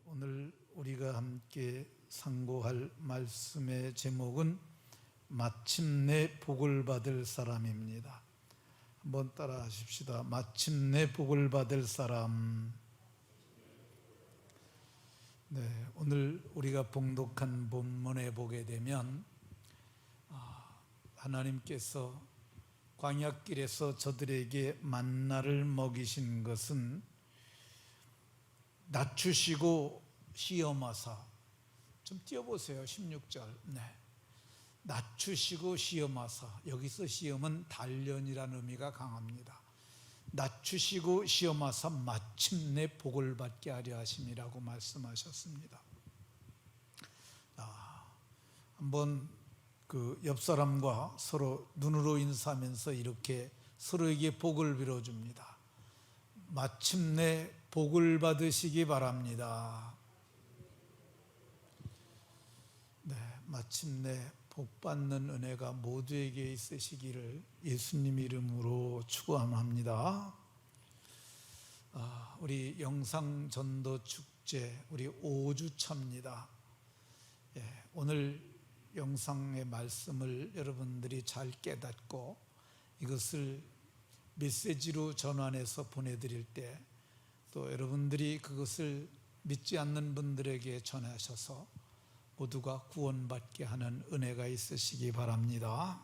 오늘 우리가 함께 상고할 말씀의 제목은 마침내 복을 받을 사람입니다. 한번 따라 하십시다. 마침내 복을 받을 사람. 네, 오늘 우리가 봉독한 본문에 보게 되면 하나님께서 광야길에서 저들에게 만나를 먹이신 것은 낮추시고 시험하사, 좀 띄워보세요. 16절. 네. 낮추시고 시험하사. 여기서 시험은 단련이라는 의미가 강합니다. 낮추시고 시험하사 마침내 복을 받게 하려 하심이라고 말씀하셨습니다. 한번 옆 사람과 서로 눈으로 인사하면서 이렇게 서로에게 복을 빌어줍니다. 마침내 복을 받으시기 바랍니다. 네, 마침내 복 받는 은혜가 모두에게 있으시기를 예수님 이름으로 축원합니다. 우리 영상전도축제 우리 5주차입니다. 오늘 영상의 말씀을 여러분들이 잘 깨닫고 이것을 메시지로 전환해서 보내드릴 때 또 여러분들이 그것을 믿지 않는 분들에게 전하셔서 모두가 구원받게 하는 은혜가 있으시기 바랍니다.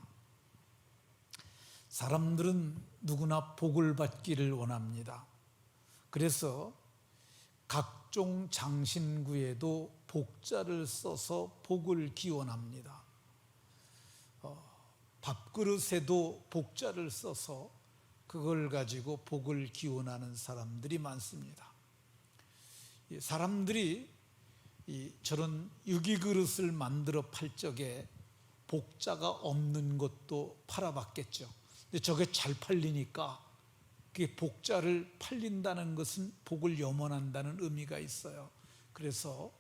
사람들은 누구나 복을 받기를 원합니다. 그래서 각종 장신구에도 복자를 써서 복을 기원합니다. 밥그릇에도 복자를 써서 그걸 가지고 복을 기원하는 사람들이 많습니다. 사람들이 저런 유기그릇을 만들어 팔 적에 복자가 없는 것도 팔아봤겠죠. 근데 저게 잘 팔리니까 그게 복자를 팔린다는 것은 복을 염원한다는 의미가 있어요. 그래서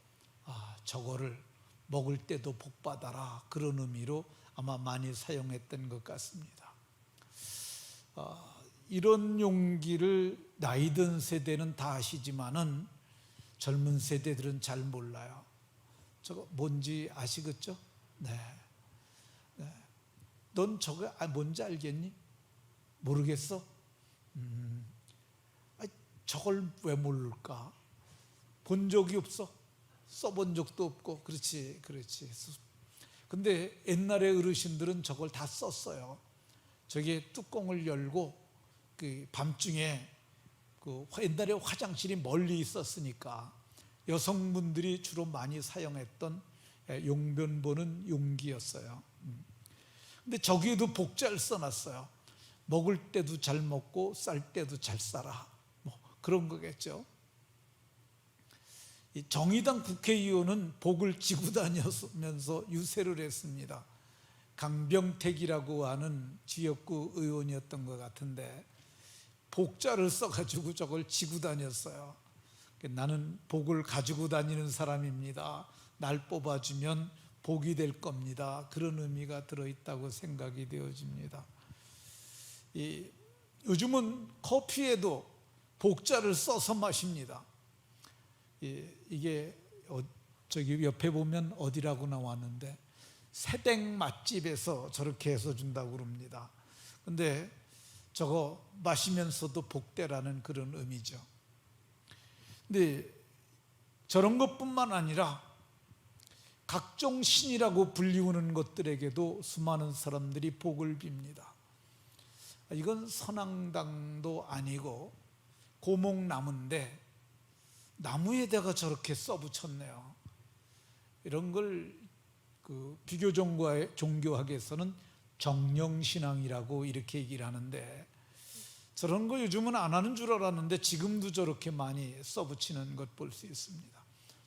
저거를 먹을 때도 복 받아라, 그런 의미로 아마 많이 사용했던 것 같습니다. 이런 용기를 나이 든 세대는 다 아시지만은 젊은 세대들은 잘 몰라요. 저거 뭔지 아시겠죠? 네. 넌 저거 뭔지 알겠니? 모르겠어? 저걸 왜 모를까? 본 적이 없어? 써본 적도 없고. 그렇지. 근데 옛날에 어르신들은 저걸 다 썼어요. 저게 뚜껑을 열고 밤중에 옛날에 화장실이 멀리 있었으니까 여성분들이 주로 많이 사용했던 용변 보는 용기였어요. 근데 저기에도 복자를 써놨어요. 먹을 때도 잘 먹고 쌀 때도 잘 살아, 그런 거겠죠. 정의당 국회의원은 복을 지고 다니면서 유세를 했습니다. 강병택이라고 하는 지역구 의원이었던 것 같은데 복자를 써가지고 저걸 지고 다녔어요. 나는 복을 가지고 다니는 사람입니다. 날 뽑아주면 복이 될 겁니다. 그런 의미가 들어있다고 생각이 되어집니다. 요즘은 커피에도 복자를 써서 마십니다. 이게 저기 옆에 보면 어디라고 나왔는데 새댁 맛집에서 저렇게 해서 준다고 그럽니다. 근데 저거 마시면서도 복되라는 그런 의미죠. 근데 저런 것뿐만 아니라 각종 신이라고 불리우는 것들에게도 수많은 사람들이 복을 빕니다. 이건 선앙당도 아니고 고목나무인데 나무에다가 저렇게 써붙였네요. 이런 걸 비교 종교학에서는 정령신앙이라고 이렇게 얘기를 하는데 저런 거 요즘은 안 하는 줄 알았는데 지금도 저렇게 많이 써붙이는 것 볼 수 있습니다.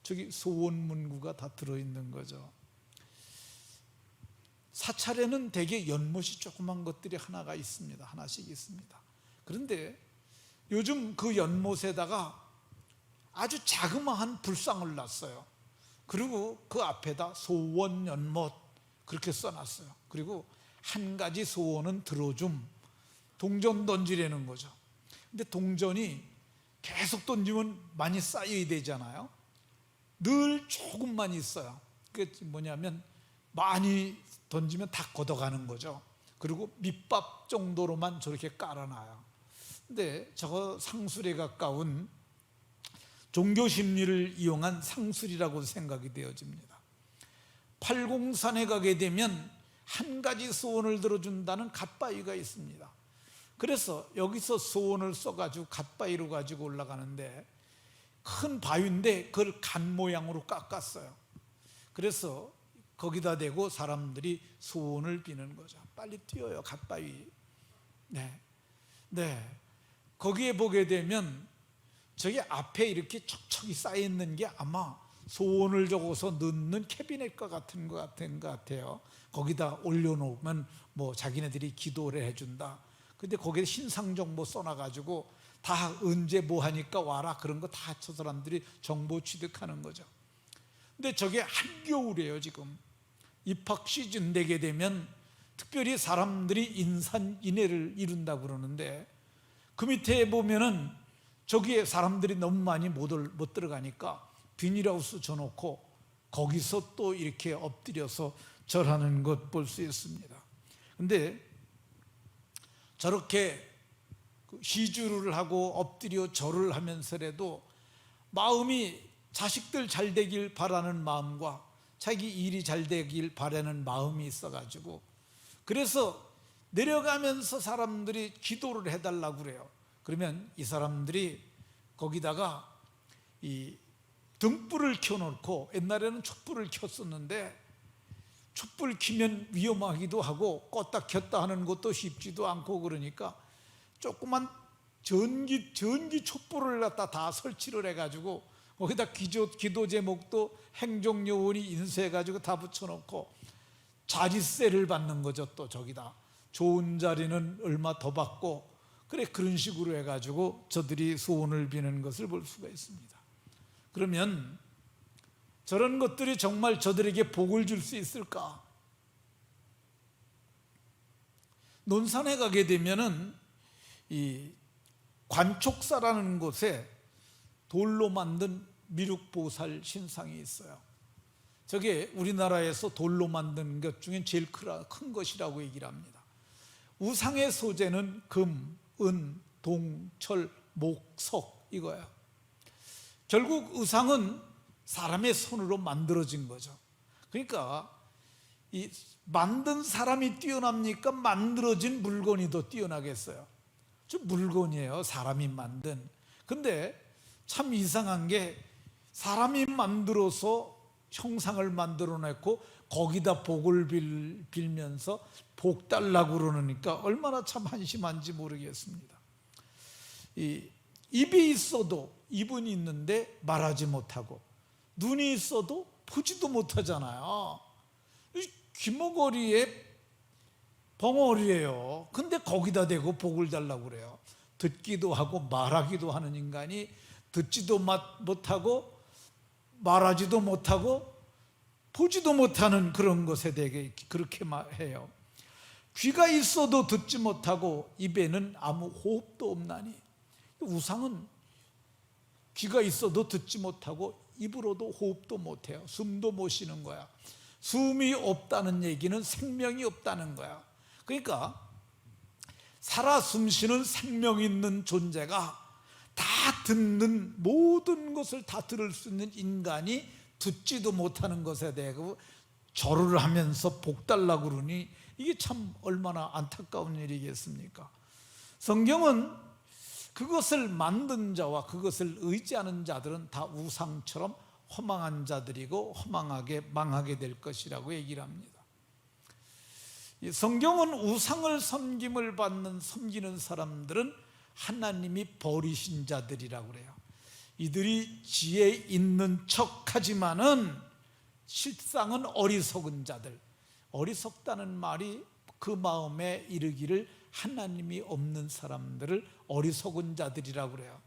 저기 소원문구가 다 들어있는 거죠. 사찰에는 대개 연못이 조그만 것들이 하나씩 있습니다. 그런데 요즘 그 연못에다가 아주 자그마한 불상을 놨어요. 그리고 그 앞에다 소원연못 그렇게 써놨어요. 그리고 한 가지 소원은 들어줌, 동전 던지라는 거죠. 근데 동전이 계속 던지면 많이 쌓여야 되잖아요. 늘 조금만 있어요. 그게 뭐냐면 많이 던지면 다 걷어가는 거죠. 그리고 밑밥 정도로만 저렇게 깔아놔요. 근데 저거 상술에 가까운 종교 심리를 이용한 상술이라고 생각이 되어집니다. 팔공산에 가게 되면 한 가지 소원을 들어준다는 갓바위가 있습니다. 그래서 여기서 소원을 써가지고 갓바위로 가지고 올라가는데, 큰 바위인데 그걸 간 모양으로 깎았어요. 그래서 거기다 대고 사람들이 소원을 비는 거죠. 빨리 뛰어요, 갓바위. 네. 거기에 보게 되면 저기 앞에 이렇게 척척이 쌓여 있는 게 아마 소원을 적어서 넣는 캐비넷과 같은 것 같아요. 거기다 올려놓으면 뭐 자기네들이 기도를 해준다. 근데 거기에 신상 정보 써놔가지고 다 언제 뭐 하니까 와라, 그런 거 다 저 사람들이 정보 취득하는 거죠. 근데 저게 한겨울이에요. 지금 입학 시즌 되게 되면 특별히 사람들이 인산인해를 이룬다고 그러는데, 그 밑에 보면은 저기에 사람들이 너무 많이 못 들어가니까 비닐하우스 져놓고 거기서 또 이렇게 엎드려서 절하는 것 볼 수 있습니다. 근데 저렇게 시주를 하고 엎드려 절을 하면서라도 마음이 자식들 잘 되길 바라는 마음과 자기 일이 잘 되길 바라는 마음이 있어가지고, 그래서 내려가면서 사람들이 기도를 해달라고 그래요. 그러면 이 사람들이 거기다가 이 등불을 켜놓고, 옛날에는 촛불을 켰었는데 촛불 켜면 위험하기도 하고 껐다 켰다 하는 것도 쉽지도 않고, 그러니까 조그만 전기 촛불을 갖다 다 설치를 해가지고 거기다 기도 제목도 행정요원이 인쇄해가지고 다 붙여놓고 자리세를 받는 거죠. 또 저기다 좋은 자리는 얼마 더 받고, 그래, 그런 식으로 해가지고 저들이 소원을 비는 것을 볼 수가 있습니다. 그러면 저런 것들이 정말 저들에게 복을 줄 수 있을까? 논산에 가게 되면은 이 관촉사라는 곳에 돌로 만든 미륵보살 신상이 있어요. 저게 우리나라에서 돌로 만든 것 중에 제일 큰 것이라고 얘기를 합니다. 우상의 소재는 금, 은, 동, 철, 목, 석 이거예요. 결국 우상은 사람의 손으로 만들어진 거죠. 그러니까 이 만든 사람이 뛰어납니까? 만들어진 물건이 더 뛰어나겠어요? 저 물건이에요, 사람이 만든. 근데 참 이상한 게, 사람이 만들어서 형상을 만들어냈고 거기다 복을 빌면서 복 달라고 그러니까 얼마나 참 한심한지 모르겠습니다. 입이 있어도, 입은 있는데 말하지 못하고, 눈이 있어도 보지도 못하잖아요. 귀머거리에 벙어리예요. 근데 거기다 대고 복을 달라고 그래요. 듣기도 하고 말하기도 하는 인간이 듣지도 못하고 말하지도 못하고 보지도 못하는 그런 것에 대해 그렇게 해요. 귀가 있어도 듣지 못하고 입에는 아무 호흡도 없나니. 우상은 귀가 있어도 듣지 못하고 입으로도 호흡도 못해요. 숨도 못 쉬는 거야. 숨이 없다는 얘기는 생명이 없다는 거야. 그러니까 살아 숨쉬는 생명 있는 존재가 다 듣는, 모든 것을 다 들을 수 있는 인간이 듣지도 못하는 것에 대해 절을 하면서 복 달라고 그러니 이게 참 얼마나 안타까운 일이겠습니까? 성경은 그것을 만든 자와 그것을 의지하는 자들은 다 우상처럼 허망한 자들이고 허망하게 망하게 될 것이라고 얘기를 합니다. 성경은 우상을 섬기는 사람들은 하나님이 버리신 자들이라고 그래요. 이들이 지혜 있는 척하지만은 실상은 어리석은 자들. 어리석다는 말이 그 마음에 이르기를 하나님이 없는 사람들을 어리석은 자들이라고 그래요.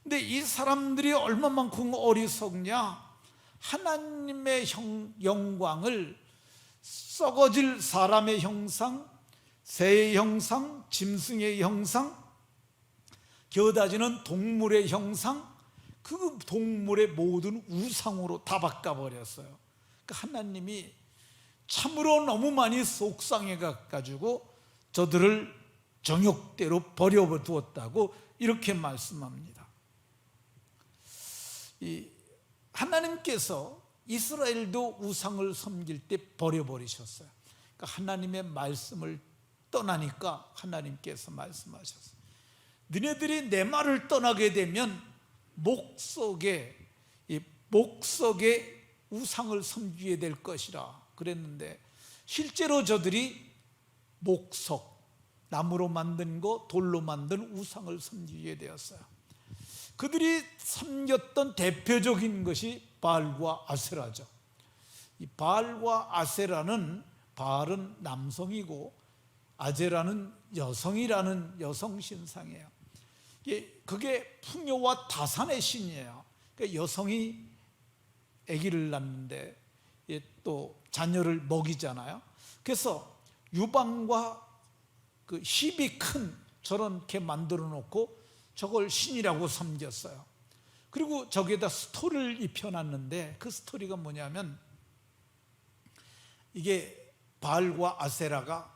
근데 이 사람들이 얼마만큼 어리석냐? 하나님의 영광을 썩어질 사람의 형상, 새의 형상, 짐승의 형상, 겨다지는 동물의 형상, 그 동물의 모든 우상으로 다 바꿔버렸어요. 그러니까 하나님이 참으로 너무 많이 속상해 가지고 저들을 정욕대로 버려두었다고 이렇게 말씀합니다. 하나님께서 이스라엘도 우상을 섬길 때 버려버리셨어요. 그러니까 하나님의 말씀을 떠나니까 하나님께서 말씀하셨어요. 너네들이 내 말을 떠나게 되면 목석에 우상을 섬기게 될 것이라 그랬는데, 실제로 저들이 목석, 나무로 만든 거, 돌로 만든 우상을 섬기게 되었어요. 그들이 섬겼던 대표적인 것이 바알과 아세라죠. 이 바알과 아세라는, 바알은 남성이고 아세라는 여성이라는 여성 신상이에요. 그게 풍요와 다산의 신이에요. 그러니까 여성이 아기를 낳는데 또 자녀를 먹이잖아요. 그래서 유방과 그 힙이 큰 저렇게 만들어 놓고 저걸 신이라고 섬겼어요. 그리고 저기에다 스토리를 입혀놨는데, 그 스토리가 뭐냐면, 이게 바알과 아세라가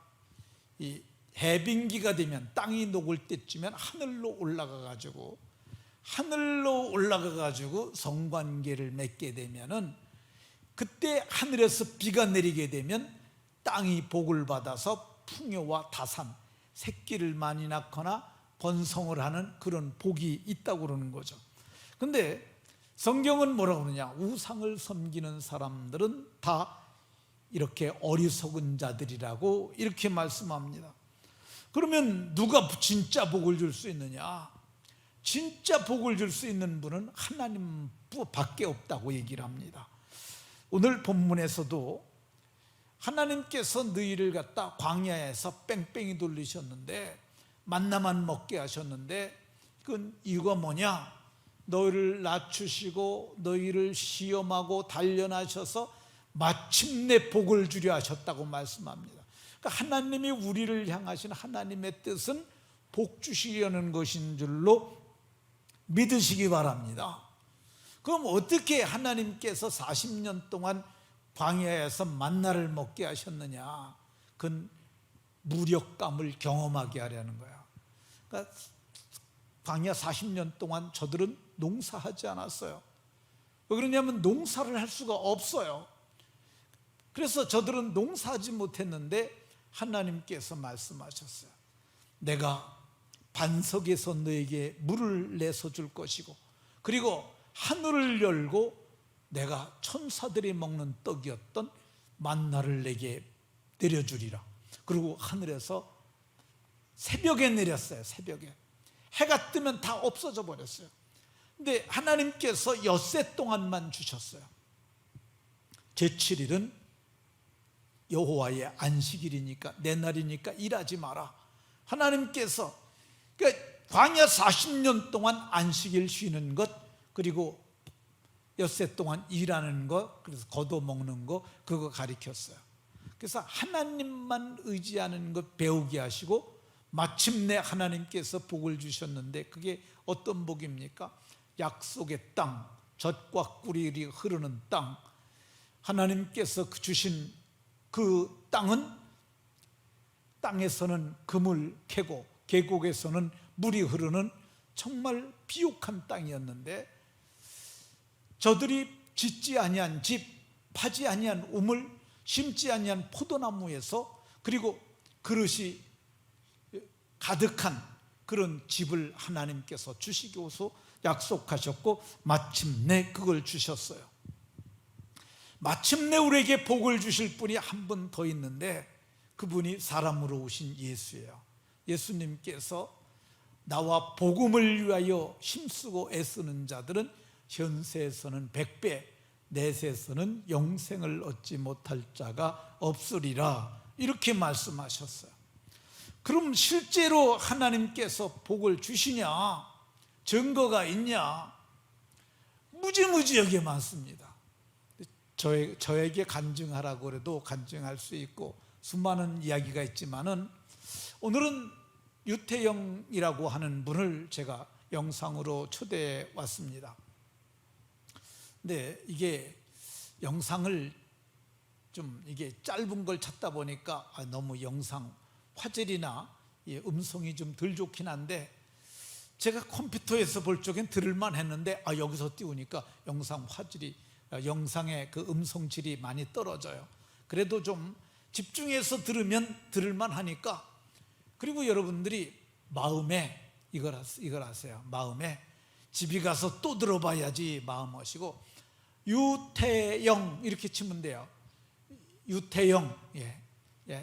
이 해빙기가 되면, 땅이 녹을 때쯤엔 하늘로 올라가 가지고 성관계를 맺게 되면은, 그때 하늘에서 비가 내리게 되면 땅이 복을 받아서 풍요와 다산, 새끼를 많이 낳거나 번성을 하는 그런 복이 있다고 그러는 거죠. 근데 성경은 뭐라고 그러냐? 우상을 섬기는 사람들은 다 이렇게 어리석은 자들이라고 이렇게 말씀합니다. 그러면 누가 진짜 복을 줄 수 있느냐? 진짜 복을 줄 수 있는 분은 하나님 밖에 없다고 얘기를 합니다. 오늘 본문에서도 하나님께서 너희를 갖다 광야에서 뺑뺑이 돌리셨는데, 만나만 먹게 하셨는데, 그 이유가 뭐냐? 너희를 낮추시고 너희를 시험하고 단련하셔서 마침내 복을 주려 하셨다고 말씀합니다. 그러니까 하나님이 우리를 향하신 하나님의 뜻은 복 주시려는 것인 줄로 믿으시기 바랍니다. 그럼 어떻게 하나님께서 40년 동안 광야에서 만나를 먹게 하셨느냐? 그건 무력감을 경험하게 하려는 거야. 그러니까 광야 40년 동안 저들은 농사하지 않았어요. 왜 그러냐면 농사를 할 수가 없어요. 그래서 저들은 농사하지 못했는데 하나님께서 말씀하셨어요. 내가 반석에서 너에게 물을 내서 줄 것이고, 그리고 하늘을 열고 내가 천사들이 먹는 떡이었던 만나를 내게 내려주리라. 그리고 하늘에서 새벽에 내렸어요. 새벽에 해가 뜨면 다 없어져 버렸어요. 근데 하나님께서 엿새 동안만 주셨어요. 제7일은 여호와의 안식일이니까, 내 날이니까 일하지 마라. 하나님께서 그러니까 광야 40년 동안 안식일 쉬는 것, 그리고 엿새 동안 일하는 것, 그래서 걷어먹는 거, 그거 가리켰어요. 그래서 하나님만 의지하는 것 배우게 하시고, 마침내 하나님께서 복을 주셨는데, 그게 어떤 복입니까? 약속의 땅, 젖과 꿀이 흐르는 땅. 하나님께서 주신 그 땅에서는 금을 캐고 계곡에서는 물이 흐르는 정말 비옥한 땅이었는데, 저들이 짓지 아니한 집, 파지 아니한 우물, 심지 아니한 포도나무에서, 그리고 그릇이 가득한 그런 집을 하나님께서 주시고서 약속하셨고, 마침내 그걸 주셨어요. 마침내 우리에게 복을 주실 분이 한 분 더 있는데, 그분이 사람으로 오신 예수예요. 예수님께서 나와 복음을 위하여 힘쓰고 애쓰는 자들은 현세에서는 100배, 내세에서는 영생을 얻지 못할 자가 없으리라, 이렇게 말씀하셨어요. 그럼 실제로 하나님께서 복을 주시냐? 증거가 있냐? 무지무지하게 많습니다. 저에게 간증하라고 해도 간증할 수 있고 수많은 이야기가 있지만은, 오늘은 유태영이라고 하는 분을 제가 영상으로 초대해 왔습니다. 근데 이게 영상을 좀 이게 짧은 걸 찾다 보니까 너무 영상 화질이나 음성이 좀 덜 좋긴 한데, 제가 컴퓨터에서 볼 적엔 들을만 했는데 여기서 띄우니까 영상의 그 음성질이 많이 떨어져요. 그래도 좀 집중해서 들으면 들을만 하니까. 그리고 여러분들이 마음에 이걸 하세요. 마음에 집에 가서 또 들어봐야지 마음 하시고, 유태영 이렇게 치면 돼요. 유태영,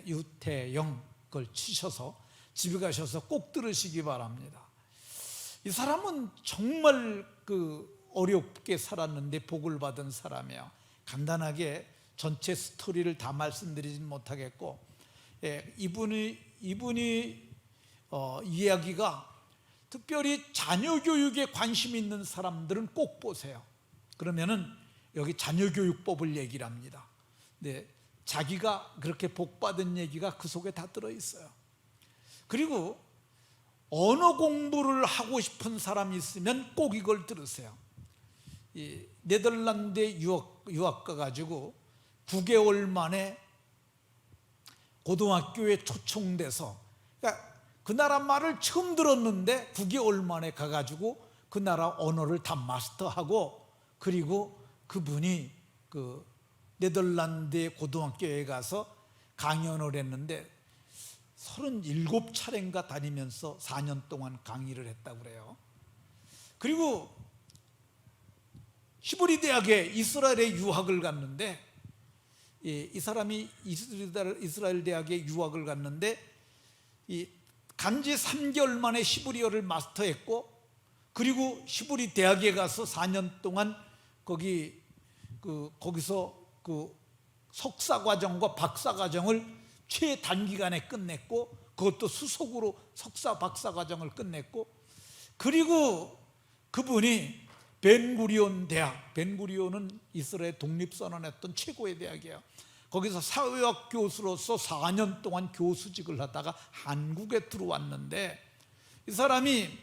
유태영 걸 치셔서 집에 가셔서 꼭 들으시기 바랍니다. 이 사람은 정말 어렵게 살았는데 복을 받은 사람이에요. 간단하게 전체 스토리를 다 말씀드리진 못하겠고, 이분이 이야기가 특별히 자녀 교육에 관심 있는 사람들은 꼭 보세요. 그러면은 여기 자녀 교육법을 얘기를 합니다. 네, 자기가 그렇게 복 받은 얘기가 그 속에 다 들어 있어요. 그리고 언어 공부를 하고 싶은 사람이 있으면 꼭 이걸 들으세요. 이 네덜란드에 유학 가가지고 9개월 만에 고등학교에 초청돼서, 그러니까 그 나라 말을 처음 들었는데 9개월 만에 가가지고 그 나라 언어를 다 마스터하고, 그리고 그분이 그 네덜란드의 고등학교에 가서 강연을 했는데 37차례인가 다니면서 4년 동안 강의를 했다고 그래요. 그리고 히브리 대학에 이스라엘에 유학을 갔는데, 이 사람이 이스라엘 대학에 유학을 갔는데 간지 3개월 만에 히브리어를 마스터했고, 그리고 히브리 대학에 가서 4년 동안 거기서 석사 과정과 박사 과정을 최단기간에 끝냈고, 그것도 수석으로 석사 박사 과정을 끝냈고, 그리고 그분이 벤구리온 대학, 벤구리온은 이스라엘 독립선언했던 최고의 대학이에요. 거기서 사회학 교수로서 4년 동안 교수직을 하다가 한국에 들어왔는데, 이 사람이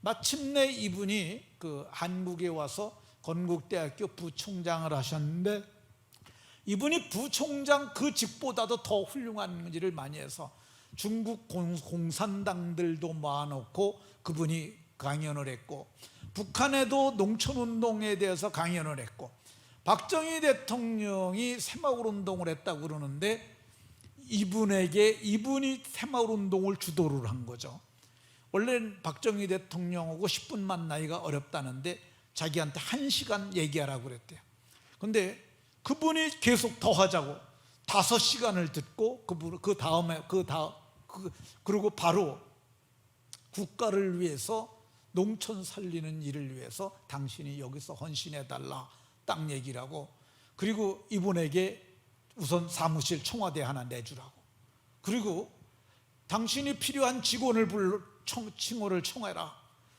마침내 이분이 한국에 와서 건국대학교 부총장을 하셨는데, 이분이 부총장 그 직보다도 더 훌륭한 일을 많이 해서 중국 공산당들도 모아놓고 그분이 강연을 했고, 북한에도 농촌운동에 대해서 강연을 했고, 박정희 대통령이 새마을운동을 했다고 그러는데 이분이 새마을운동을 주도를 한 거죠. 원래는 박정희 대통령하고 10분만 나이가 어렵다는데 자기한테 1시간 얘기하라고 그랬대요. 근데 그분이 계속 더 하자고 5시간을 듣고, 그리고 바로 국가를 위해서, 농촌 살리는 일을 위해서 당신이 여기서 헌신해달라 딱 얘기를 하고, 그리고 이분에게 우선 사무실 청와대 하나 내주라고, 그리고 당신이 필요한 직원을 칭호를 청해라.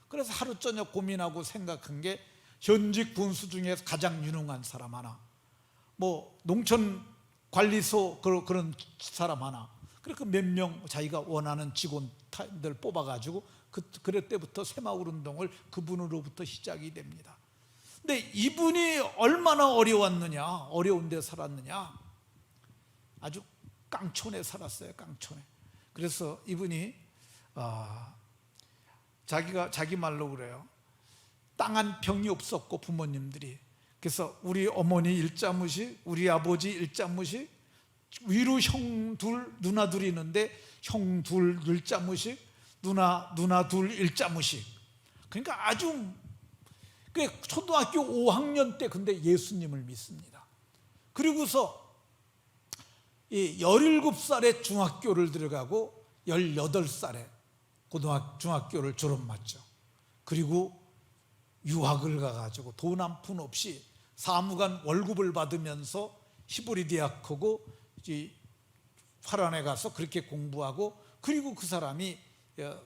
그래서 하루 저녁 고민하고 생각한 게, 현직 군수 중에서 가장 유능한 사람 하나, 농촌관리소 그런 사람 하나, 그렇게 몇 명 자기가 원하는 직원들 뽑아가지고 그럴 때부터 새마을운동을 그분으로부터 시작이 됩니다. 근데 이분이 얼마나 어려운 데 살았느냐, 아주 깡촌에 살았어요. 깡촌에. 그래서 이분이 자기 말로 그래요. 땅 한 평이 없었고, 부모님들이. 그래서 우리 어머니 일자무식, 우리 아버지 일자무식, 위로 형 둘, 누나 둘이 있는데 형 둘 일자무식, 누나 둘 일자무식. 그러니까 아주 초등학교 5학년 때 근데 예수님을 믿습니다. 그리고서 17살에 중학교를 들어가고 18살에 중학교를 졸업했죠. 그리고 유학을 가가지고 돈 한 푼 없이 사무관 월급을 받으면서 히브리 대학하고 화란에 가서 그렇게 공부하고, 그리고 그 사람이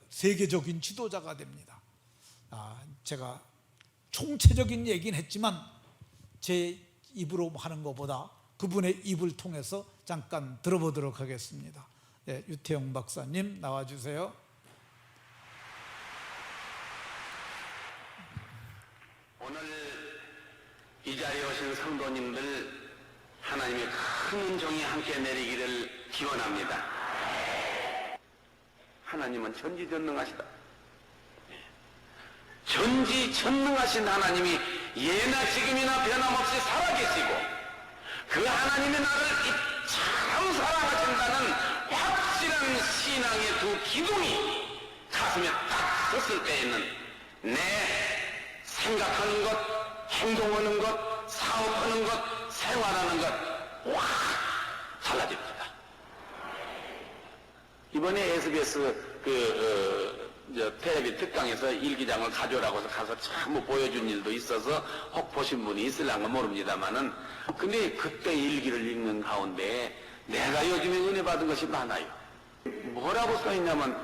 세계적인 지도자가 됩니다. 제가 총체적인 얘기는 했지만 제 입으로 하는 것보다 그분의 입을 통해서 잠깐 들어보도록 하겠습니다. 유태영 박사님 나와주세요. 오늘 이 자리에 성도님들 하나님의 큰 은총이 함께 내리기를 기원합니다. 하나님은 전지전능하시다. 전지전능하신 하나님이 예나 지금이나 변함없이 살아계시고 그 하나님이 나를 이처럼 사랑하신다는 확실한 신앙의 두 기둥이 가슴에 딱 섰을 때에는 내 생각하는 것, 행동하는 것, 사업하는 것, 생활하는 것 확 달라집니다. 이번에 SBS 텔레비 특강에서 일기장을 가져오라고 해서 가서 참 보여준 일도 있어서 혹 보신 분이 있을랑가 모릅니다만은 근데 그때 일기를 읽는 가운데 내가 요즘에 은혜 받은 것이 많아요. 뭐라고 써있냐면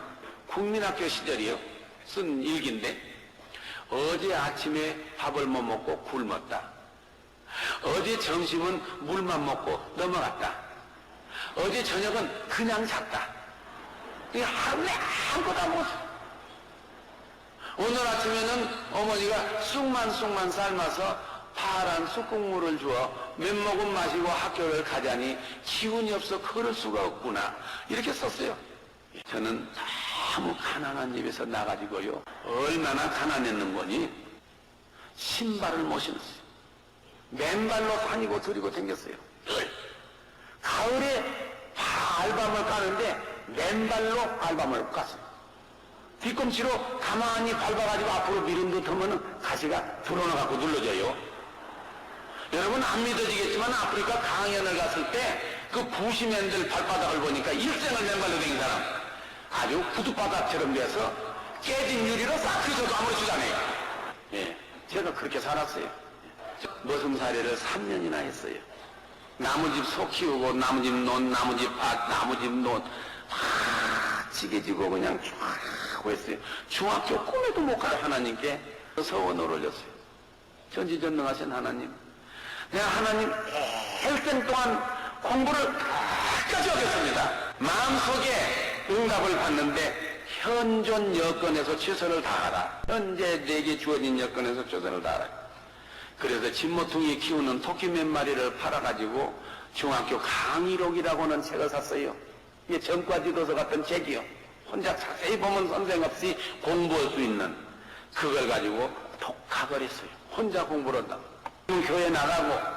국민학교 시절이요. 쓴 일기인데 어제 아침에 밥을 못 먹고 굶었다. 어제 점심은 물만 먹고 넘어갔다. 어제 저녁은 그냥 잤다. 하루에 아무것도 안 먹었어. 오늘 아침에는 어머니가 쑥만 삶아서 파란 쑥국물을 주어 몇 모금 마시고 학교를 가자니 기운이 없어 걸을 수가 없구나. 이렇게 썼어요. 저는 너무 가난한 집에서 나가지고요. 얼마나 가난했는 거니 신발을 못 신었어요. 맨발로 다니고 들이고 댕겼어요. 가을에 알밤을 까는데 맨발로 알밤을 깠어요. 뒤꿈치로 가만히 밟아가지고 앞으로 미룬 듯 하면 가시가 드러나갖고 눌러져요. 여러분 안 믿어지겠지만 아프리카 강연을 갔을 때 그 부시맨들 발바닥을 보니까 일생을 맨발로 댕긴 사람 아주 구두바닥처럼 돼서 깨진 유리로 싹 휘어도 아무렇지도 않아요. 예, 제가 그렇게 살았어요. 머슴살이를 3년이나 했어요. 나무집 소 키우고 나무집 논, 나무집 밭, 나무집 논 다 지게지고 그냥 쫙 하고 했어요. 중학교 꿈에도 못 가요. 하나님께 서원을 올렸어요. 전지전능하신 하나님, 내가 하나님 일생 동안 공부를 끝까지 하겠습니다. 마음속에 응답을 받는데 현존 여건에서 최선을 다하라. 현재 내게 주어진 여건에서 최선을 다하라. 그래서 진모퉁이 키우는 토끼 몇 마리를 팔아가지고 중학교 강의록이라고는 책을 샀어요. 이게 전과지도서 같은 책이요. 혼자 자세히 보면 선생 없이 공부할 수 있는 그걸 가지고 독학을 했어요. 혼자 공부를 한다고. 교회 나가고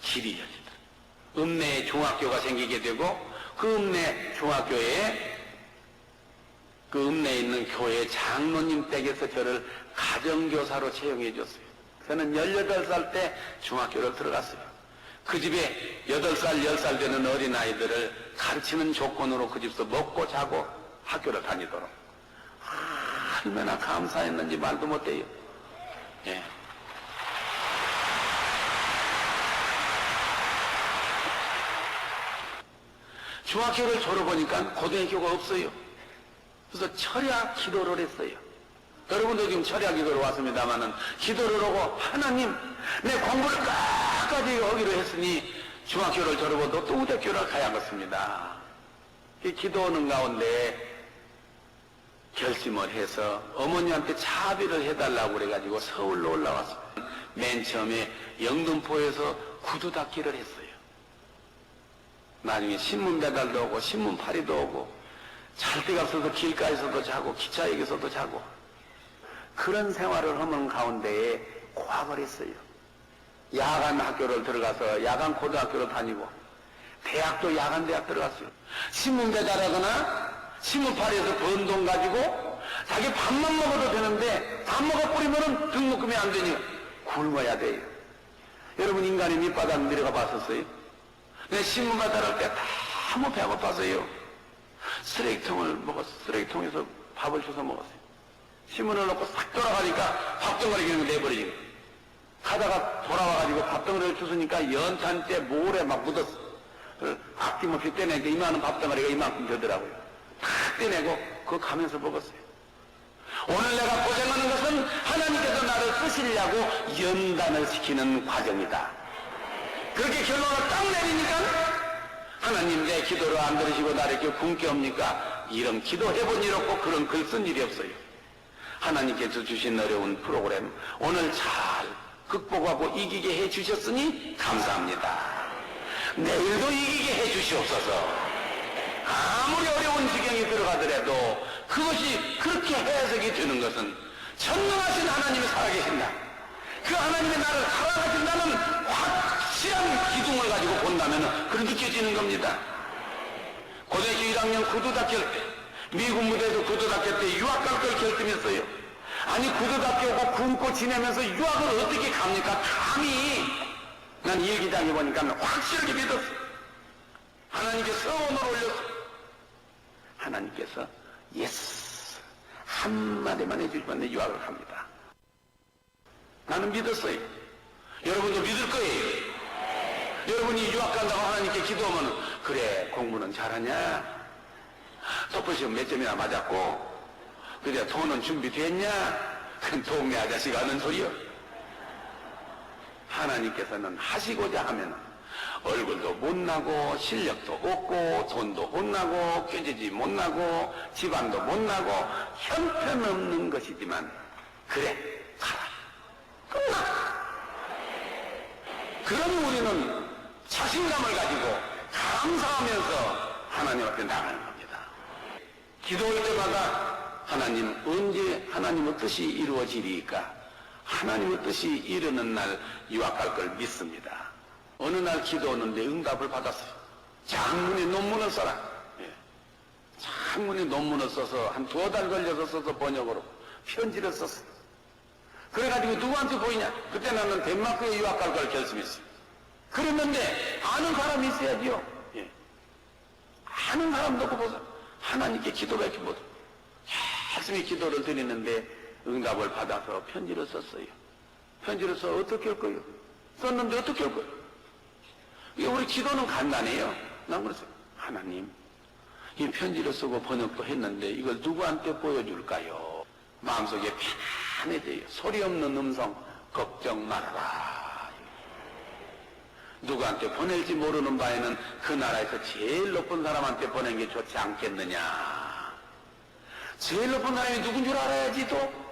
길이 열리더라. 읍내에 중학교가 생기게 되고 그 읍내 중학교에 그 읍내에 있는 교회 장로님 댁에서 저를 가정교사로 채용해 줬어요. 저는 18살 때 중학교를 들어갔어요. 그 집에 8살, 10살 되는 어린아이들을 가르치는 조건으로 그 집에서 먹고 자고 학교를 다니도록. 얼마나 감사했는지 말도 못해요. 예. 중학교를 졸업하니까 고등학교가 없어요. 그래서 철야 기도를 했어요. 여러분도 지금 철야 기도로 왔습니다마는 기도를 하고 하나님 내 공부를 끝까지 하기로 했으니 중학교를 졸업해도 또 우대교를 가야겠습니다. 이 기도하는 가운데 결심을 해서 어머니한테 차비를 해달라고 그래가지고 서울로 올라왔어요. 맨 처음에 영등포에서 구두 닦기를 했어요. 나중에 신문 배달도 오고 신문 파리도 오고 잘 데가 없어서 길가에서도 자고 기차역에서도 자고 그런 생활을 하는 가운데에 고학을 했어요. 야간 학교를 들어가서 야간 고등학교를 다니고 대학도 야간 대학 들어갔어요. 신문 배달하거나 신문 파리에서 번 돈 가지고 자기 밥만 먹어도 되는데 밥 먹어 뿌리면은 등록금이 안 되니 굶어야 돼요. 여러분 인간의 밑바닥 내려가 봤었어요? 내 신문 배달할 때 너무 배고파서요. 쓰레기통을 먹었어요. 쓰레기통에서 밥을 주워 먹었어요. 신문을 넣고 싹 돌아가니까 밥덩어리가 내버리지. 가다가 돌아와가지고 밥덩어리를 주우니까 연탄때 모래 막 묻었어. 아낌없이 떼내니까 이만한 밥덩어리가 이만큼 되더라고요. 다 떼내고 그거 가면서 먹었어요. 오늘 내가 고생하는 것은 하나님께서 나를 쓰시려고 연단을 시키는 과정이다. 그렇게 결론을 딱 내리니까 하나님 내 기도를 안 들으시고 나를 이렇게 굶게 합니까? 이런 기도해본 일 없고 그런 글 쓴 일이 없어요. 하나님께서 주신 어려운 프로그램 오늘 잘 극복하고 이기게 해주셨으니 감사합니다. 내일도 이기게 해주시옵소서. 아무리 어려운 지경이 들어가더라도 그것이 그렇게 해석이 되는 것은 전능하신 하나님이 살아계신다. 그 하나님이 나를 살아가신다는 확실한 기둥을 가지고 본다면 그렇게 느껴지는 겁니다. 고등학교 1학년 구두닦이 때, 미국 무대에서 구두닦이 때 유학 갈 걸 결심했어요. 아니 구두닦이 오고 굶고 지내면서 유학을 어떻게 갑니까? 감히 난 일기장에 보니까 확실하게 믿었어. 하나님께서 언어를 올렸어. 하나님께서 예스 한마디만 해주시면 내 유학을 갑니다. 나는 믿었어요. 여러분도 믿을 거예요. 여러분이 유학 간다고 하나님께 기도하면 그래 공부는 잘하냐? 토플시험 몇 점이나 맞았고 그래 돈은 준비됐냐? 그건 동네 아저씨가 하는 소리요. 하나님께서는 하시고자 하면 얼굴도 못나고 실력도 없고 돈도 못나고 꾀지지 못나고 집안도 못나고 형편없는 것이지만 그래 가라 끝나. 그럼 우리는 자신감을 가지고 감사하면서 하나님 앞에 나가는 겁니다. 기도할 때마다 하나님 언제 하나님의 뜻이 이루어지리까? 하나님의 뜻이 이르는 날 유학 갈 걸 믿습니다. 어느 날 기도하는데 응답을 받았어요. 장문의 논문을 써라. 장문의 논문을 써서 한 2달 걸려서 써서 번역으로 편지를 썼어요. 그래가지고 누구한테 보이냐? 그때 나는 덴마크에 유학 갈 걸 결심했어요. 그랬는데 아는 사람이 있어야지요. 아는 사람도 없고 보세요. 하나님께 기도밖에 못해요. 열심히 기도를 드리는데 응답을 받아서 편지를 썼어요. 편지를 써 어떻게 할 거예요? 썼는데 어떻게 할 거예요? 우리 기도는 간단해요. 난 그랬어요. 하나님, 이 편지를 쓰고 번역도 했는데 이걸 누구한테 보여줄까요? 마음속에 편안해져요. 소리 없는 음성, 걱정 말아라. 누구한테 보낼지 모르는 바에는 그 나라에서 제일 높은 사람한테 보낸 게 좋지 않겠느냐. 제일 높은 사람이 누군 줄 알아야지 또.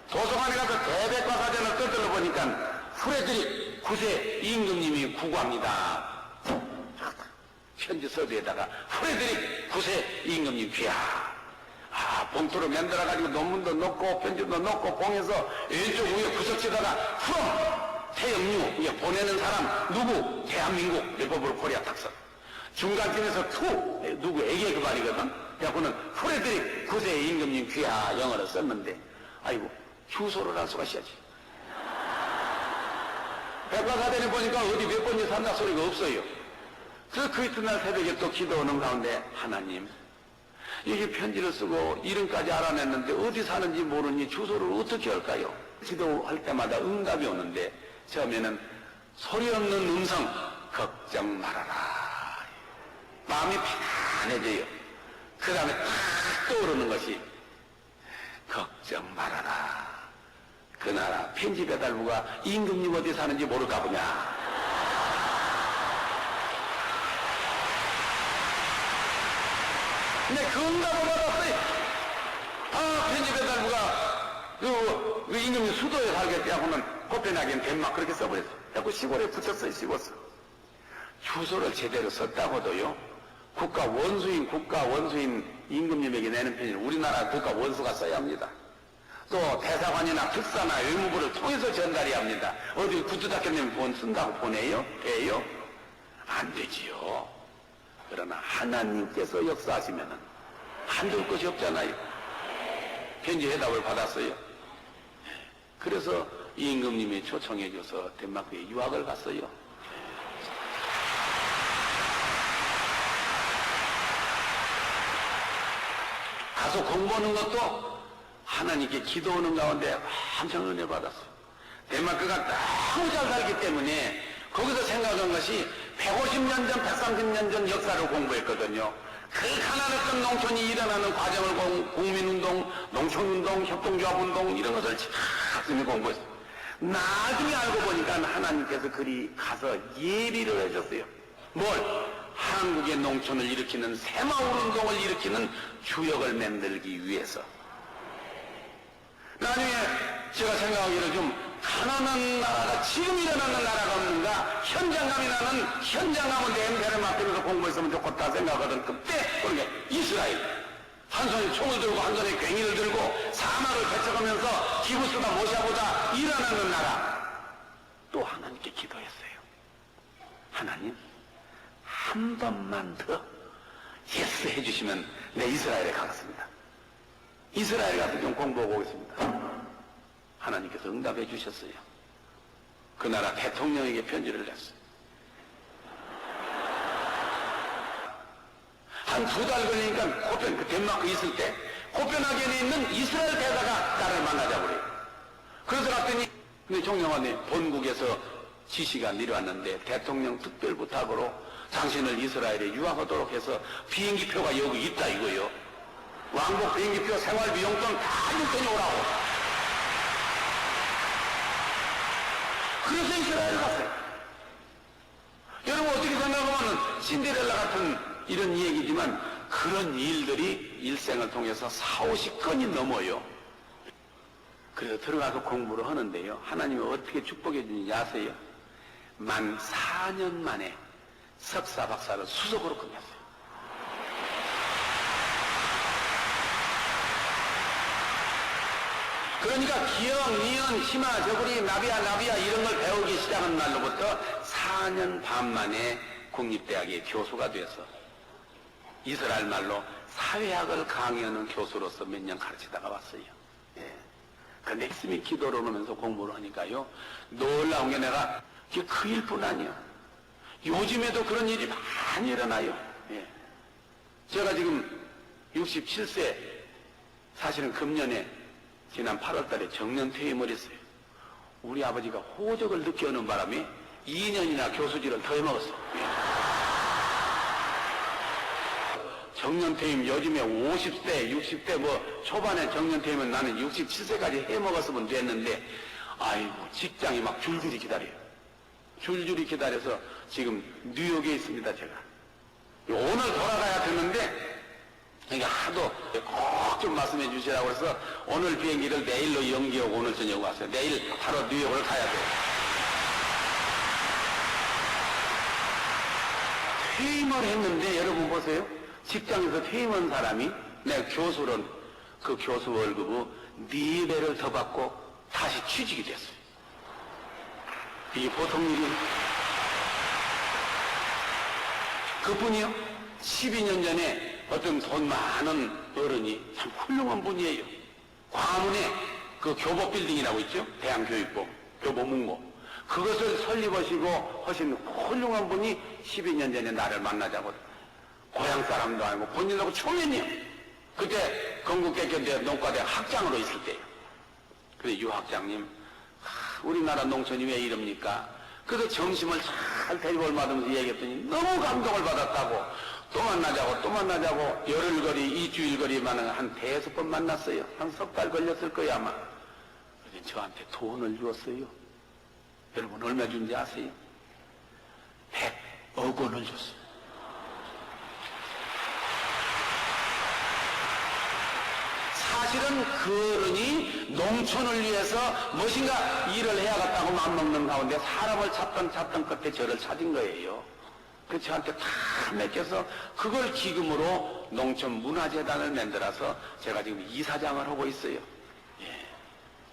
도서관에 가서 대백과사전을 떠들어 보니까 프레드릭 9세 임금님이 구구합니다. 편지 서두에다가 프레드릭 9세 임금님 귀하. 봉투로 만들어가지고 논문도 넣고 편지도 넣고 봉에서 왼쪽 위에 구석지다가 from 태영유 위에 보내는 사람 누구? 대한민국 리퍼블릭 코리아 탁서. 중간쯤에서 to 누구에게 그 말이거든. 그래갖고는 프레드릭 9세 임금님 귀하 영어로 썼는데 아이고 주소를 알 수가 있어야지. 백과사전에 보니까 어디 몇 번째 산다 소리가 없어요. 그래서 그 이튿날 새벽에 또 기도하는 가운데 하나님 이게 편지를 쓰고 이름까지 알아냈는데 어디 사는지 모르니 주소를 어떻게 할까요? 기도할 때마다 응답이 오는데 처음에는 소리 없는 음성 걱정 말아라. 마음이 편안해져요. 그 다음에 딱 떠오르는 것이 걱정 말아라. 그 나라 편지 배달부가 임금님 어디 사는지 모를까 보냐. 근데 그 응답을 받았어요. 편지 배달부가 그 임금님 수도에 살겠대 하고는 코펜하겐 덴마크 그렇게 써버렸어. 자꾸 시골에 붙였어요. 씹었어. 주소를 제대로 썼다고도요. 국가 원수인 임금님에게 내는 편지를 우리나라 국가 원수가 써야 합니다. 또 대사관이나 특사나 외무부를 통해서 전달해야 합니다. 어디 구두닦이면 본 쓴다고 보내요? 돼요? 안 되지요. 그러나 하나님께서 역사하시면은 안 될 것이 없잖아요. 편지 해답을 받았어요. 그래서 임금님이 초청해줘서 덴마크에 유학을 갔어요. 가서 공부하는 것도 하나님께 기도하는 가운데 엄청 은혜 받았어요. 덴마크가 너무 잘 살기 때문에 거기서 생각한 것이 150년 전, 130년 전 역사를 공부했거든요. 그 가난했던 농촌이 일어나는 과정을 국민운동, 농촌운동, 협동조합운동 이런 것을 열심히 공부했어요. 나중에 알고 보니까 하나님께서 그리 가서 예비를 해줬어요. 뭘? 한국의 농촌을 일으키는 새마을운동을 일으키는 주역을 만들기 위해서. 나중에 제가 생각하기를 좀 가난한 나라가 지금 일어나는 나라가 없는가? 현장감이 나는 현장감은 냄새를 맡으면서 공부했으면 좋겠다 생각하던 그때 그러게 이스라엘 한 손에 총을 들고 한 손에 괭이를 들고 사막을 개척하면서 기부스가 모셔보자 일어나는 나라 또 하나님께 기도했어요. 하나님 한 번만 더 예스 해주시면 내 이스라엘에 가겠습니다. 이스라엘 가서 좀 공부하고 오겠습니다. 하나님께서 응답해 주셨어요. 그 나라 대통령에게 편지를 냈어요. 한 2달 걸리니까 그 덴마크 있을 때 코펜하겐에 있는 이스라엘 대사가 나를 만나자고 그래요. 그래서 갔더니 근데 종영원의 본국에서 지시가 내려왔는데 대통령 특별 부탁으로 당신을 이스라엘에 유학하도록 해서 비행기표가 여기 있다 이거요. 왕복 비행기표 생활비 용돈 다 줄 테니 오라고. 그래서 이스라엘 갔어요. 여러분 어떻게 생각하면 신데렐라 같은 이런 얘기지만 그런 일들이 일생을 통해서 40-50건이 넘어요. 그래서 들어가서 공부를 하는데요. 하나님이 어떻게 축복해 주는지 아세요? 만 4년 만에 석사 박사를 수석으로 끝냈어요. 그러니까 기영, 니은, 심화, 저구리, 나비야 이런 걸 배우기 시작한 날로부터 4년 반 만에 국립대학의 교수가 돼서 이스라엘 말로 사회학을 강의하는 교수로서 몇 년 가르치다가 왔어요. 예. 근데 열심히 기도를 하면서 공부를 하니까요. 놀라운 게 내가 그 일뿐 아니야. 요즘에도 그런 일이 많이 일어나요. 예. 제가 지금 67세 사실은 금년에 지난 8월 달에 정년 퇴임을 했어요. 우리 아버지가 호적을 늦게 오는 바람에 2년이나 교수직을 더 해먹었어요. 정년 퇴임 요즘에 50대, 60대 뭐 초반에 정년 퇴임은 나는 67세까지 해먹었으면 됐는데 아이고 직장이 막 줄줄이 기다려요. 줄줄이 기다려서 지금 뉴욕에 있습니다 제가. 오늘 돌아가야 되는데 이게 하도 꼭 좀 말씀해 주시라고 해서 오늘 비행기를 내일로 연기하고 오늘 저녁 왔어요. 내일 바로 뉴욕을 가야 돼요. 퇴임을 했는데 여러분 보세요. 직장에서 퇴임한 사람이 내가 교수론 그 교수 월급을 4배를 더 받고 다시 취직이 됐어요. 이게 보통 일이 그뿐이요. 12년 전에 어떤 돈 많은 어른이 참 훌륭한 분이에요. 광화문에 그 교보빌딩이라고 있죠. 대한교육부, 교보문고. 그것을 설립하시고 하신 훌륭한 분이 12년 전에 나를 만나자고. 고향 사람도 아니고 본인하고 초면이요. 그때 건국개혁대 농과대 학장으로 있을 때요. 그래 유 학장님, 우리나라 농촌이 왜 이럽니까? 그래서 점심을 잘 데리고 올마면서 얘기했더니 너무 감동을 받았다고. 또 만나자고 열흘거리, 이주일거리만 한 5번 만났어요. 한 석 달 걸렸을 거예요 아마. 그래서 저한테 돈을 주었어요. 여러분 얼마 준지 아세요? 100억 원을 줬어요. 사실은 그 어른이 농촌을 위해서 무엇인가 일을 해야겠다고 맘먹는 가운데 사람을 찾던 끝에 저를 찾은 거예요. 그 저한테 다 맡겨서 그걸 기금으로 농촌 문화재단을 만들어서 제가 지금 이사장을 하고 있어요. 예.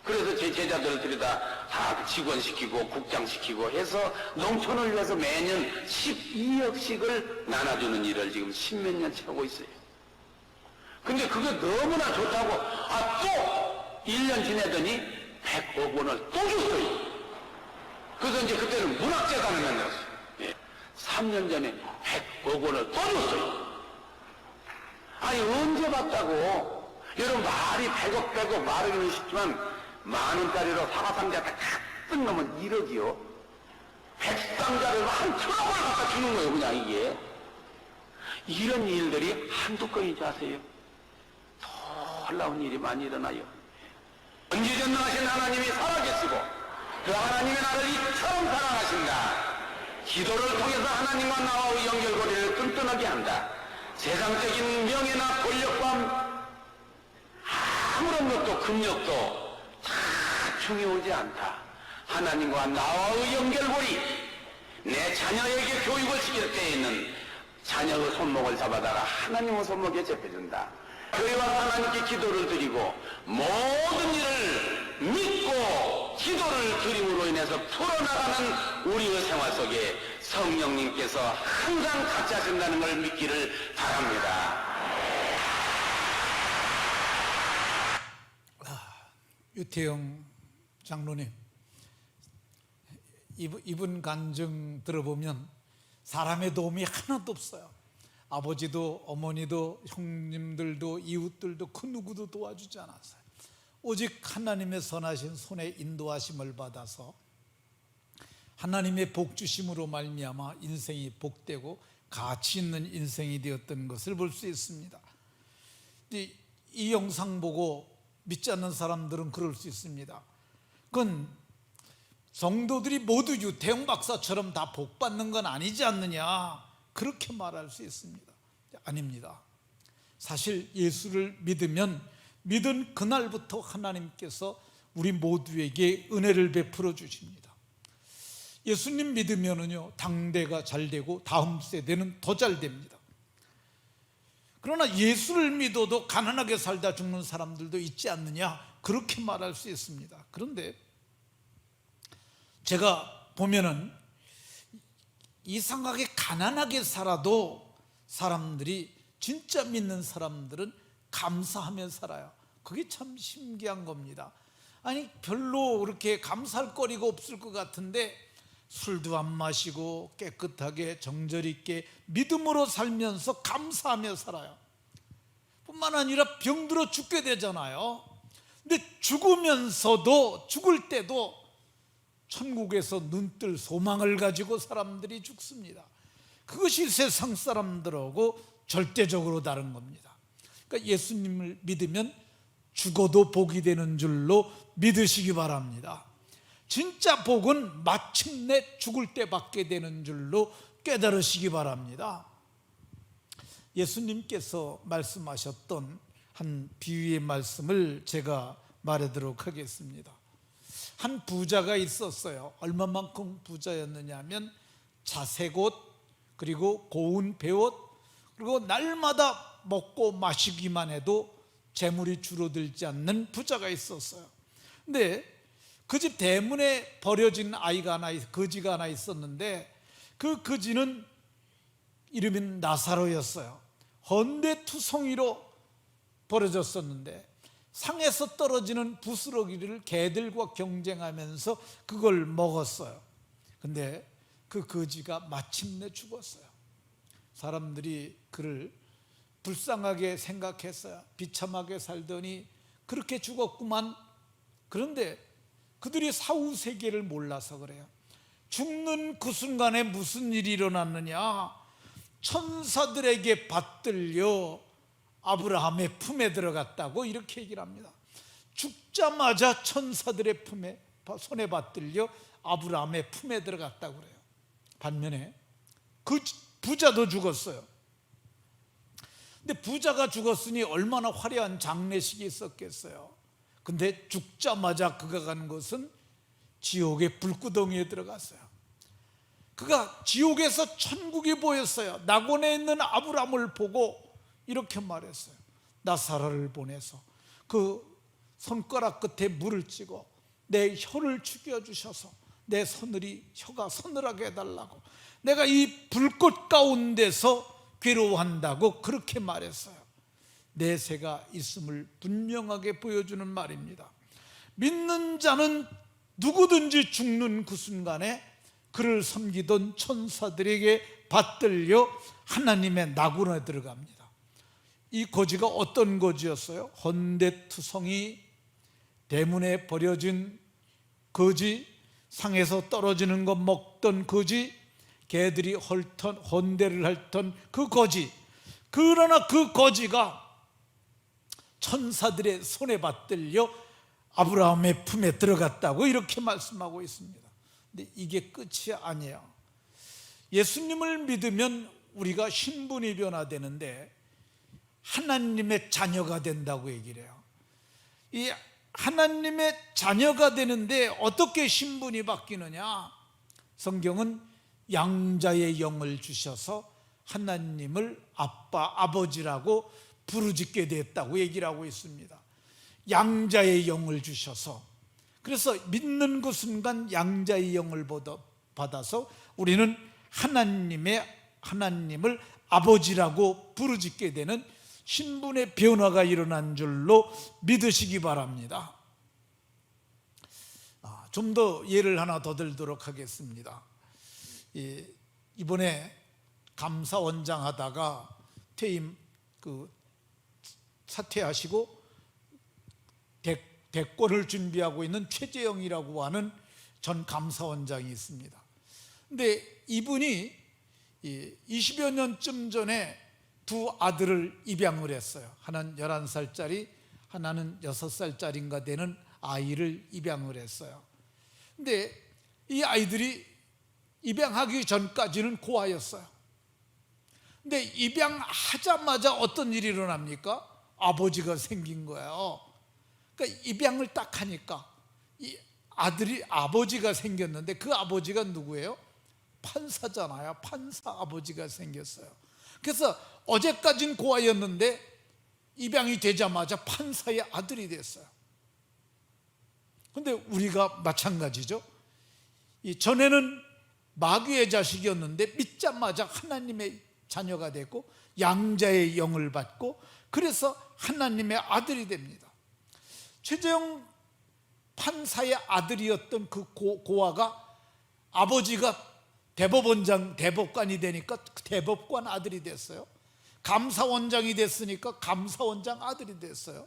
그래서 제 제자들을 들여다 다 직원시키고 국장시키고 해서 농촌을 위해서 매년 12억씩을 나눠주는 일을 지금 10몇 년째 하고 있어요. 근데 그게 너무나 좋다고 또 1년 지내더니 100억 원을 또 줬어요. 그래서 이제 그때는 문학재단을 만들었어요. 3년 전에 100억 원을 또 줬어요. 아니 언제 봤다고. 여러분 말이 100억 말하기는 쉽지만 만원짜리로 사과상자 다 가득 넣으면 1억이요 100상자를 한 1000억을 갖다 주는 거예요. 그냥 이게 이런 일들이 한두 건이지 아세요? 놀라운 일이 많이 일어나요. 전지전능하신 하나님이 살아계시고 그 하나님의 나를 이처럼 사랑하신다. 기도를 통해서 하나님과 나와의 연결고리를 끈끈하게 한다. 세상적인 명예나 권력과 아무런 것도 금력도 다 중요하지 않다. 하나님과 나와의 연결고리, 내 자녀에게 교육을 시킬 때에는 자녀의 손목을 잡아다가 하나님의 손목에 잡혀준다. 교회와 하나님께 기도를 드리고 모든 일을 믿고 기도를 드림으로 인해서 풀어나가는 우리의 생활 속에 성령님께서 항상 같이 하신다는 걸 믿기를 바랍니다. 유태영 장로님, 이분 간증 들어보면 사람의 도움이 하나도 없어요. 아버지도 어머니도 형님들도 이웃들도 그 누구도 도와주지 않았어요. 오직 하나님의 선하신 손에 인도하심을 받아서 하나님의 복 주심으로 말미암아 인생이 복되고 가치 있는 인생이 되었던 것을 볼 수 있습니다. 이 영상 보고 믿지 않는 사람들은 그럴 수 있습니다. 그건 성도들이 모두 유태영 박사처럼 다 복 받는 건 아니지 않느냐, 그렇게 말할 수 있습니다. 아닙니다. 사실 예수를 믿으면 믿은 그날부터 하나님께서 우리 모두에게 은혜를 베풀어 주십니다. 예수님 믿으면은요, 당대가 잘 되고 다음 세대는 더 잘 됩니다. 그러나 예수를 믿어도 가난하게 살다 죽는 사람들도 있지 않느냐, 그렇게 말할 수 있습니다. 그런데 제가 보면은 이상하게 가난하게 살아도 사람들이, 진짜 믿는 사람들은 감사하며 살아요. 그게 참 신기한 겁니다. 아니, 별로 그렇게 감사할 거리가 없을 것 같은데 술도 안 마시고 깨끗하게 정절 있게 믿음으로 살면서 감사하며 살아요. 뿐만 아니라 병들어 죽게 되잖아요. 근데 죽으면서도, 죽을 때도 천국에서 눈뜰 소망을 가지고 사람들이 죽습니다. 그것이 세상 사람들하고 절대적으로 다른 겁니다. 그러니까 예수님을 믿으면 죽어도 복이 되는 줄로 믿으시기 바랍니다. 진짜 복은 마침내 죽을 때 받게 되는 줄로 깨달으시기 바랍니다. 예수님께서 말씀하셨던 한 비유의 말씀을 제가 말하도록 하겠습니다. 한 부자가 있었어요. 얼마만큼 부자였느냐 하면 자색 옷, 그리고 고운 베옷, 그리고 날마다 먹고 마시기만 해도 재물이 줄어들지 않는 부자가 있었어요. 근데 그 집 대문에 버려진 아이가 하나, 거지가 하나 있었는데 그 거지는 이름이 나사로였어요. 헌데투성이로 버려졌었는데 상에서 떨어지는 부스러기를 개들과 경쟁하면서 그걸 먹었어요. 근데 그 거지가 마침내 죽었어요. 사람들이 그를 불쌍하게 생각했어요. 비참하게 살더니 그렇게 죽었구만. 그런데 그들이 사후 세계를 몰라서 그래요. 죽는 그 순간에 무슨 일이 일어났느냐, 천사들에게 받들려 아브라함의 품에 들어갔다고 이렇게 얘기를 합니다. 죽자마자 천사들의 품에, 손에 받들려 아브라함의 품에 들어갔다고 그래요. 반면에 그 부자도 죽었어요. 근데 부자가 죽었으니 얼마나 화려한 장례식이 있었겠어요. 근데 죽자마자 그가 간 것은 지옥의 불구덩이에 들어갔어요. 그가 지옥에서 천국이 보였어요. 낙원에 있는 아브라함을 보고 이렇게 말했어요. 나사로를 보내서 그 손가락 끝에 물을 찍어 내 혀를 죽여주셔서 내 혀가 서늘하게 해달라고, 내가 이 불꽃 가운데서 괴로워한다고 그렇게 말했어요. 내세가 있음을 분명하게 보여주는 말입니다. 믿는 자는 누구든지 죽는 그 순간에 그를 섬기던 천사들에게 받들려 하나님의 낙원에 들어갑니다. 이 거지가 어떤 거지였어요? 헌데투성이, 대문에 버려진 거지, 상에서 떨어지는 것 먹던 거지, 개들이 헌데를 핥던 그 거지. 그러나 그 거지가 천사들의 손에 받들려 아브라함의 품에 들어갔다고 이렇게 말씀하고 있습니다. 근데 이게 끝이 아니에요. 예수님을 믿으면 우리가 신분이 변화되는데 하나님의 자녀가 된다고 얘기를 해요. 이 하나님의 자녀가 되는데 어떻게 신분이 바뀌느냐? 성경은 양자의 영을 주셔서 하나님을 아빠, 아버지라고 부르짖게 됐다고 얘기를 하고 있습니다. 양자의 영을 주셔서, 그래서 믿는 그 순간 양자의 영을 받아서 우리는 하나님을 아버지라고 부르짖게 되는 신분의 변화가 일어난 줄로 믿으시기 바랍니다. 좀 더 예를 하나 더 들도록 하겠습니다. 이번에 감사원장 하다가 사퇴하시고 대권을 준비하고 있는 최재형이라고 하는 전 감사원장이 있습니다. 근데 이분이 20여 년쯤 전에 두 아들을 입양을 했어요. 하나는 11살짜리, 하나는 6살짜리인가 되는 아이를 입양을 했어요. 근데 이 아이들이 입양하기 전까지는 고아였어요. 근데 입양하자마자 어떤 일이 일어납니까? 아버지가 생긴 거예요. 그러니까 입양을 딱 하니까 이 아들이 아버지가 생겼는데, 그 아버지가 누구예요? 판사잖아요. 판사 아버지가 생겼어요. 그래서 어제까진 고아였는데 입양이 되자마자 판사의 아들이 됐어요. 근데 우리가 마찬가지죠. 전에는 마귀의 자식이었는데 믿자마자 하나님의 자녀가 되고 양자의 영을 받고, 그래서 하나님의 아들이 됩니다. 최재형 판사의 아들이었던 그 고아가 아버지가 대법관이 되니까 대법관 아들이 됐어요. 감사원장이 됐으니까 감사원장 아들이 됐어요.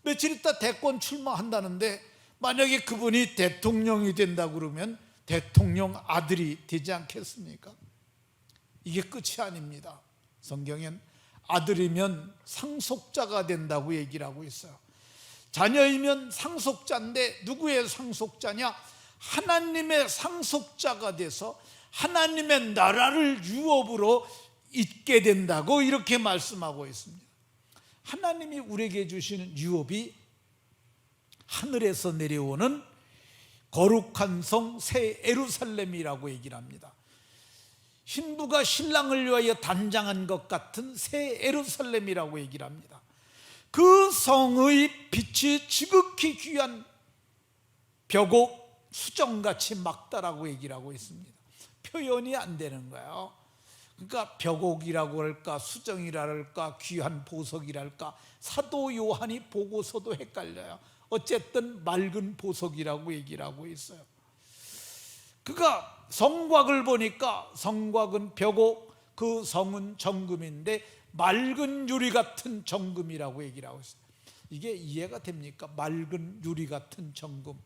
며칠 있다 대권 출마한다는데, 만약에 그분이 대통령이 된다 그러면 대통령 아들이 되지 않겠습니까? 이게 끝이 아닙니다. 성경엔 아들이면 상속자가 된다고 얘기를 하고 있어요. 자녀이면 상속자인데 누구의 상속자냐? 하나님의 상속자가 돼서 하나님의 나라를 유업으로 잇게 된다고 이렇게 말씀하고 있습니다. 하나님이 우리에게 주시는 유업이 하늘에서 내려오는 거룩한 성 새 예루살렘이라고 얘기를 합니다. 신부가 신랑을 위하여 단장한 것 같은 새 예루살렘이라고 얘기를 합니다. 그 성의 빛이 지극히 귀한 벽옥 수정같이 막다라고 얘기를 하고 있습니다. 표현이 안 되는 거예요. 그러니까 벽옥이라고 할까, 수정이라 할까, 귀한 보석이랄까, 사도 요한이 보고서도 헷갈려요. 어쨌든 맑은 보석이라고 얘기를 하고 있어요. 그가 성곽을 보니까 성곽은 벽옥, 그 성은 정금인데 맑은 유리 같은 정금이라고 얘기를 하고 있어요. 이게 이해가 됩니까? 맑은 유리 같은 정금.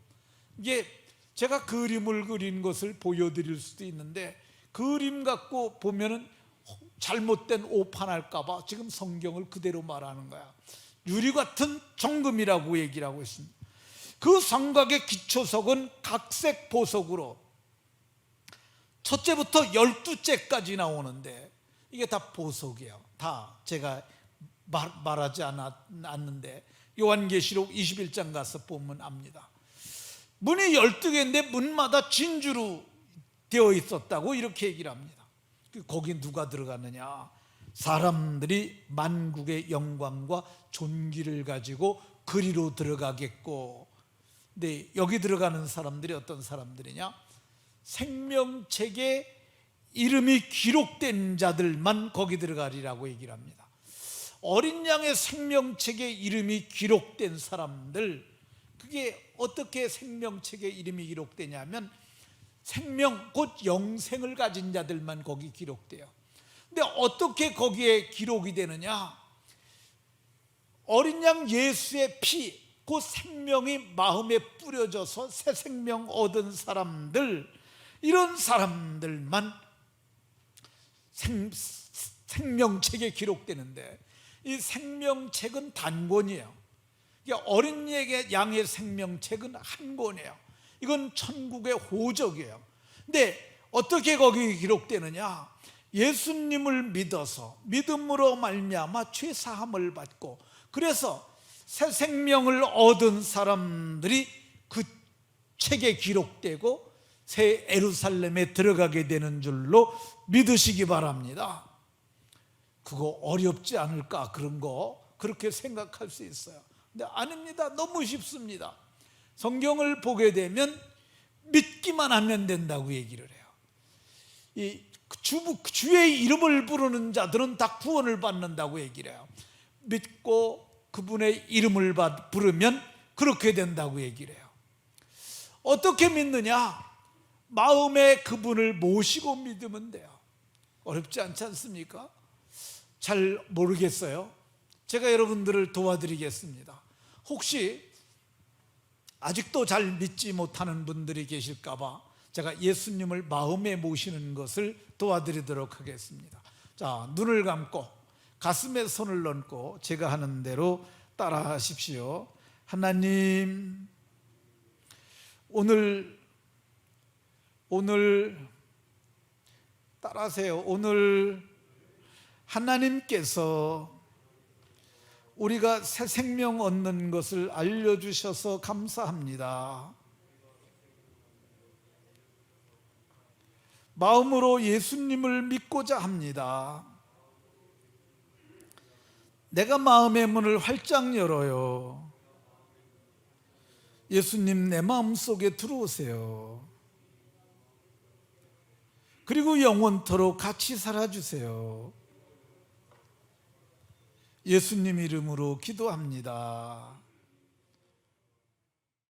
이게 제가 그림을 그린 것을 보여드릴 수도 있는데, 그림 갖고 보면은 잘못된 오판할까 봐 지금 성경을 그대로 말하는 거야. 유리 같은 정금이라고 얘기를 하고 있습니다. 그 성곽의 기초석은 각색 보석으로 첫째부터 12째까지 나오는데, 이게 다 보석이에요. 다 제가 말하지 않았는데 요한계시록 21장 가서 보면 압니다. 문이 12개인데 문마다 진주로 되어 있었다고 이렇게 얘기를 합니다. 거기 누가 들어갔느냐? 사람들이 만국의 영광과 존귀를 가지고 그리로 들어가겠고, 근데 여기 들어가는 사람들이 어떤 사람들이냐? 생명책에 이름이 기록된 자들만 거기 들어가리라고 얘기를 합니다. 어린 양의 생명책에 이름이 기록된 사람들, 그게 어떻게 생명책에 이름이 기록되냐면 생명 곧 영생을 가진 자들만 거기 기록돼요. 근데 어떻게 거기에 기록이 되느냐? 어린 양 예수의 피, 그 생명이 마음에 뿌려져서 새 생명 얻은 사람들, 이런 사람들만 생명책에 기록되는데, 이 생명책은 단권이에요. 어린 양의 생명책은 한 권이에요. 이건 천국의 호적이에요. 근데 어떻게 거기 기록되느냐? 예수님을 믿어서 믿음으로 말미암아 죄 사함을 받고, 그래서 새 생명을 얻은 사람들이 그 책에 기록되고 새 예루살렘에 들어가게 되는 줄로 믿으시기 바랍니다. 그거 어렵지 않을까? 그런 거 그렇게 생각할 수 있어요. 근데 아닙니다. 너무 쉽습니다. 성경을 보게 되면 믿기만 하면 된다고 얘기를 해요. 이 주의 이름을 부르는 자들은 다 구원을 받는다고 얘기를 해요. 믿고 그분의 이름을 부르면 그렇게 된다고 얘기를 해요. 어떻게 믿느냐? 마음에 그분을 모시고 믿으면 돼요. 어렵지 않지 않습니까? 잘 모르겠어요. 제가 여러분들을 도와드리겠습니다. 혹시 아직도 잘 믿지 못하는 분들이 계실까 봐 제가 예수님을 마음에 모시는 것을 도와드리도록 하겠습니다. 자, 눈을 감고 가슴에 손을 얹고 제가 하는 대로 따라 하십시오. 하나님, 오늘 따라하세요. 오늘 하나님께서 우리가 새 생명 얻는 것을 알려주셔서 감사합니다. 마음으로 예수님을 믿고자 합니다. 내가 마음의 문을 활짝 열어요. 예수님, 내 마음속에 들어오세요. 그리고 영원토록 같이 살아주세요. 예수님 이름으로 기도합니다.